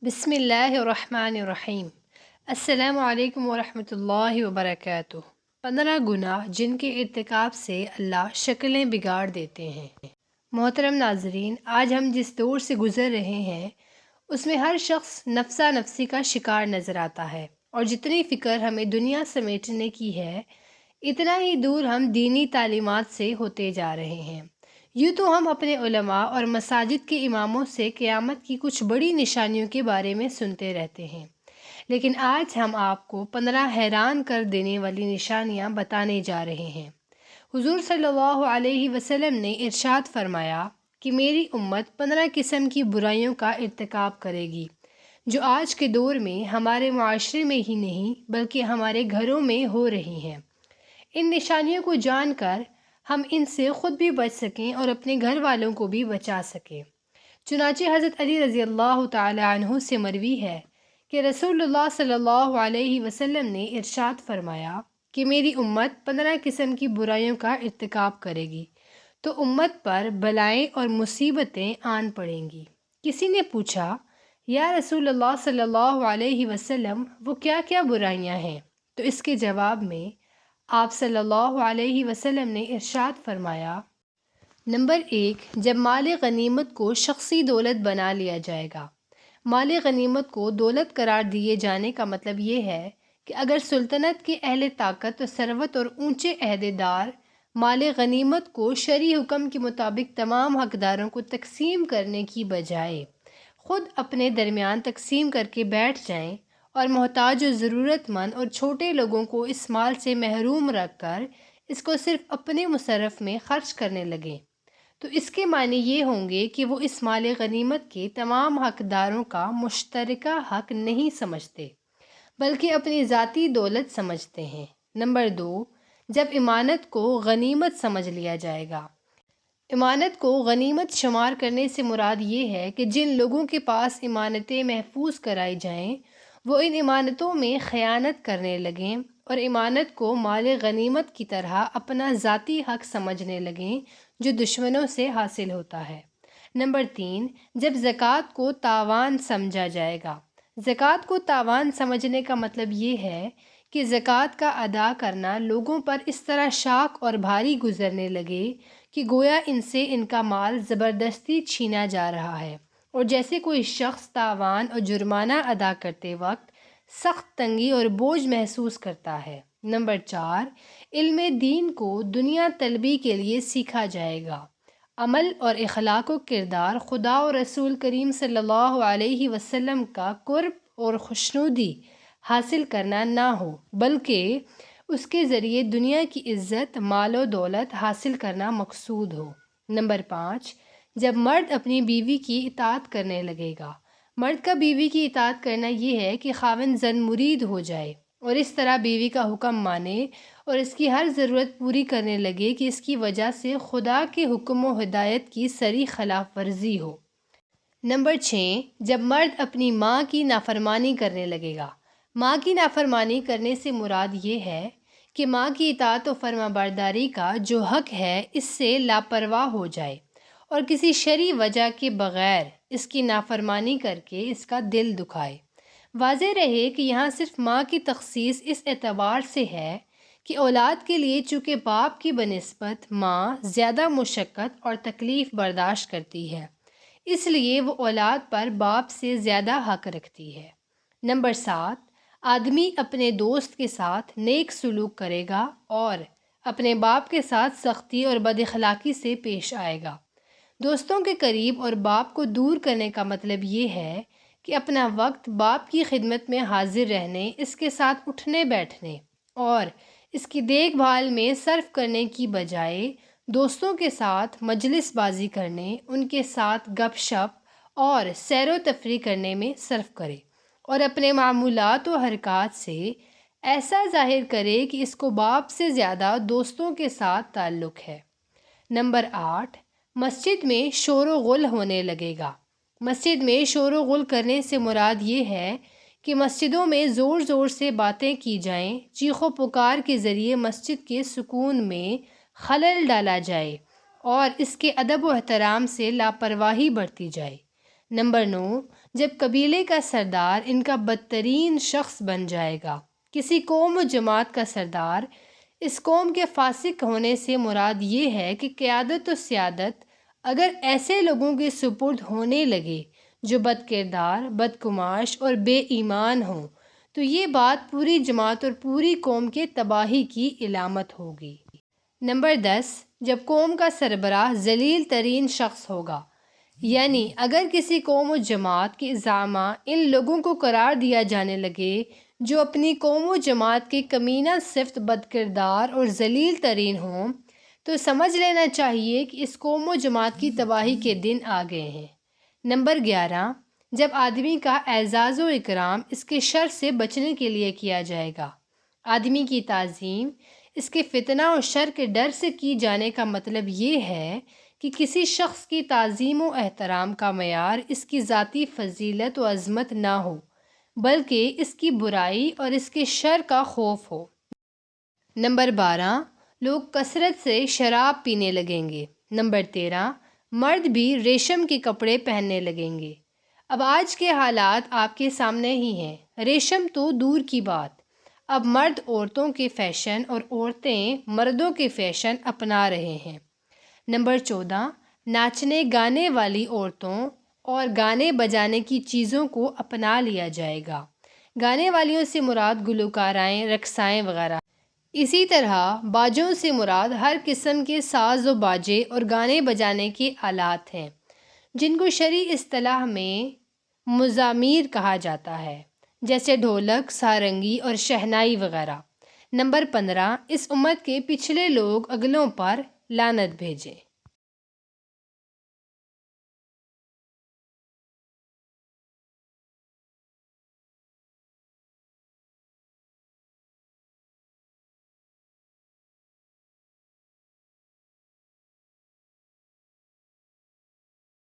بسم اللہ الرحمن الرحیم۔ السلام علیکم ورحمۃ اللہ وبرکاتہ۔ 15 گناہ جن کے ارتکاب سے اللہ شکلیں بگاڑ دیتے ہیں۔ محترم ناظرین، آج ہم جس دور سے گزر رہے ہیں اس میں ہر شخص نفسا نفسی کا شکار نظر آتا ہے، اور جتنی فکر ہمیں دنیا سمیٹنے کی ہے اتنا ہی دور ہم دینی تعلیمات سے ہوتے جا رہے ہیں۔ یوں تو ہم اپنے علماء اور مساجد کے اماموں سے قیامت کی کچھ بڑی نشانیوں کے بارے میں سنتے رہتے ہیں، لیکن آج ہم آپ کو 15 حیران کر دینے والی نشانیاں بتانے جا رہے ہیں۔ حضور صلی اللہ علیہ وسلم نے ارشاد فرمایا کہ میری امت 15 قسم کی برائیوں کا ارتکاب کرے گی، جو آج کے دور میں ہمارے معاشرے میں ہی نہیں بلکہ ہمارے گھروں میں ہو رہی ہیں۔ ان نشانیوں کو جان کر ہم ان سے خود بھی بچ سکیں اور اپنے گھر والوں کو بھی بچا سکیں۔ چنانچہ حضرت علی رضی اللہ تعالی عنہ سے مروی ہے کہ رسول اللہ صلی اللہ علیہ وسلم نے ارشاد فرمایا کہ میری امت 15 قسم کی برائیوں کا ارتکاب کرے گی تو امت پر بلائیں اور مصیبتیں آن پڑیں گی۔ کسی نے پوچھا، یا رسول اللہ صلی اللہ علیہ وسلم، وہ کیا کیا برائیاں ہیں؟ تو اس کے جواب میں آپ صلی اللہ علیہ وسلم نے ارشاد فرمایا، نمبر 1، جب مال غنیمت کو شخصی دولت بنا لیا جائے گا۔ مال غنیمت کو دولت قرار دیے جانے کا مطلب یہ ہے کہ اگر سلطنت کے اہل طاقت و ثروت اور اونچے عہدیدار مال غنیمت کو شرعی حکم کے مطابق تمام حقداروں کو تقسیم کرنے کی بجائے خود اپنے درمیان تقسیم کر کے بیٹھ جائیں اور محتاج و ضرورت مند اور چھوٹے لوگوں کو اس مال سے محروم رکھ کر اس کو صرف اپنے مصرف میں خرچ کرنے لگیں، تو اس کے معنی یہ ہوں گے کہ وہ اس مال غنیمت کے تمام حقداروں کا مشترکہ حق نہیں سمجھتے بلکہ اپنی ذاتی دولت سمجھتے ہیں۔ نمبر 2، جب امانت کو غنیمت سمجھ لیا جائے گا۔ امانت کو غنیمت شمار کرنے سے مراد یہ ہے کہ جن لوگوں کے پاس امانتیں محفوظ کرائی جائیں وہ ان امانتوں میں خیانت کرنے لگیں اور امانت کو مال غنیمت کی طرح اپنا ذاتی حق سمجھنے لگیں جو دشمنوں سے حاصل ہوتا ہے۔ نمبر 3، جب زکوٰۃ کو تاوان سمجھا جائے گا۔ زکوٰۃ کو تاوان سمجھنے کا مطلب یہ ہے کہ زکوٰۃ کا ادا کرنا لوگوں پر اس طرح شاق اور بھاری گزرنے لگے کہ گویا ان سے ان کا مال زبردستی چھینا جا رہا ہے، اور جیسے کوئی شخص تاوان اور جرمانہ ادا کرتے وقت سخت تنگی اور بوجھ محسوس کرتا ہے۔ نمبر 4، علم دین کو دنیا طلبی کے لیے سیکھا جائے گا۔ عمل اور اخلاق و کردار خدا و رسول کریم صلی اللہ علیہ وسلم کا قرب اور خوشنودی حاصل کرنا نہ ہو بلکہ اس کے ذریعے دنیا کی عزت، مال و دولت حاصل کرنا مقصود ہو۔ نمبر 5، جب مرد اپنی بیوی کی اطاعت کرنے لگے گا۔ مرد کا بیوی کی اطاعت کرنا یہ ہے کہ خاوند زن مرید ہو جائے اور اس طرح بیوی کا حکم مانے اور اس کی ہر ضرورت پوری کرنے لگے کہ اس کی وجہ سے خدا کے حکم و ہدایت کی صریح خلاف ورزی ہو۔ نمبر 6، جب مرد اپنی ماں کی نافرمانی کرنے لگے گا۔ ماں کی نافرمانی کرنے سے مراد یہ ہے کہ ماں کی اطاعت و فرما برداری کا جو حق ہے اس سے لاپرواہ ہو جائے اور کسی شرعی وجہ کے بغیر اس کی نافرمانی کر کے اس کا دل دکھائے۔ واضح رہے کہ یہاں صرف ماں کی تخصیص اس اعتبار سے ہے کہ اولاد کے لیے چونکہ باپ کی بنسبت ماں زیادہ مشقت اور تکلیف برداشت کرتی ہے، اس لیے وہ اولاد پر باپ سے زیادہ حق رکھتی ہے۔ نمبر 7، آدمی اپنے دوست کے ساتھ نیک سلوک کرے گا اور اپنے باپ کے ساتھ سختی اور بد اخلاقی سے پیش آئے گا۔ دوستوں کے قریب اور باپ کو دور کرنے کا مطلب یہ ہے کہ اپنا وقت باپ کی خدمت میں حاضر رہنے، اس کے ساتھ اٹھنے بیٹھنے اور اس کی دیکھ بھال میں صرف کرنے کی بجائے دوستوں کے ساتھ مجلس بازی کرنے، ان کے ساتھ گپ شپ اور سیر و تفریح کرنے میں صرف کرے اور اپنے معمولات و حرکات سے ایسا ظاہر کرے کہ اس کو باپ سے زیادہ دوستوں کے ساتھ تعلق ہے۔ نمبر 8، مسجد میں شور و غل ہونے لگے گا۔ مسجد میں شور و غل کرنے سے مراد یہ ہے کہ مسجدوں میں زور زور سے باتیں کی جائیں، چیخ و پکار کے ذریعے مسجد کے سکون میں خلل ڈالا جائے اور اس کے ادب و احترام سے لاپرواہی برتی جائے۔ نمبر 9، جب قبیلے کا سردار ان کا بدترین شخص بن جائے گا۔ کسی قوم و جماعت کا سردار اس قوم کے فاسق ہونے سے مراد یہ ہے کہ قیادت و سیادت اگر ایسے لوگوں کے سپرد ہونے لگے جو بد کردار، بدگماش اور بے ایمان ہوں تو یہ بات پوری جماعت اور پوری قوم کے تباہی کی علامت ہوگی۔ نمبر 10، جب قوم کا سربراہ ذلیل ترین شخص ہوگا، یعنی اگر کسی قوم و جماعت کے زعما ان لوگوں کو قرار دیا جانے لگے جو اپنی قوم و جماعت کے کمینہ صفت، بد کردار اور ذلیل ترین ہوں تو سمجھ لینا چاہیے کہ اس قوم و جماعت کی تباہی کے دن آ گئے ہیں۔ نمبر 11، جب آدمی کا اعزاز و اکرام اس کے شر سے بچنے کے لیے کیا جائے گا۔ آدمی کی تعظیم اس کے فتنہ اور شر کے ڈر سے کی جانے کا مطلب یہ ہے کہ کسی شخص کی تعظیم و احترام کا معیار اس کی ذاتی فضیلت و عظمت نہ ہو بلکہ اس کی برائی اور اس کے شر کا خوف ہو۔ نمبر 12، لوگ کثرت سے شراب پینے لگیں گے۔ نمبر 13، مرد بھی ریشم کے کپڑے پہننے لگیں گے۔ اب آج کے حالات آپ کے سامنے ہی ہیں، ریشم تو دور کی بات، اب مرد عورتوں کے فیشن اور عورتیں مردوں کے فیشن اپنا رہے ہیں۔ نمبر 14، ناچنے گانے والی عورتوں اور گانے بجانے کی چیزوں کو اپنا لیا جائے گا۔ گانے والیوں سے مراد گلوکارائیں، رقصائیں وغیرہ۔ اسی طرح باجوں سے مراد ہر قسم کے ساز و باجے اور گانے بجانے کے آلات ہیں جن کو شرعی اصطلاح میں مزامیر کہا جاتا ہے، جیسے ڈھولک، سارنگی اور شہنائی وغیرہ۔ نمبر 15، اس امت کے پچھلے لوگ اگلوں پر لعنت بھیجیں۔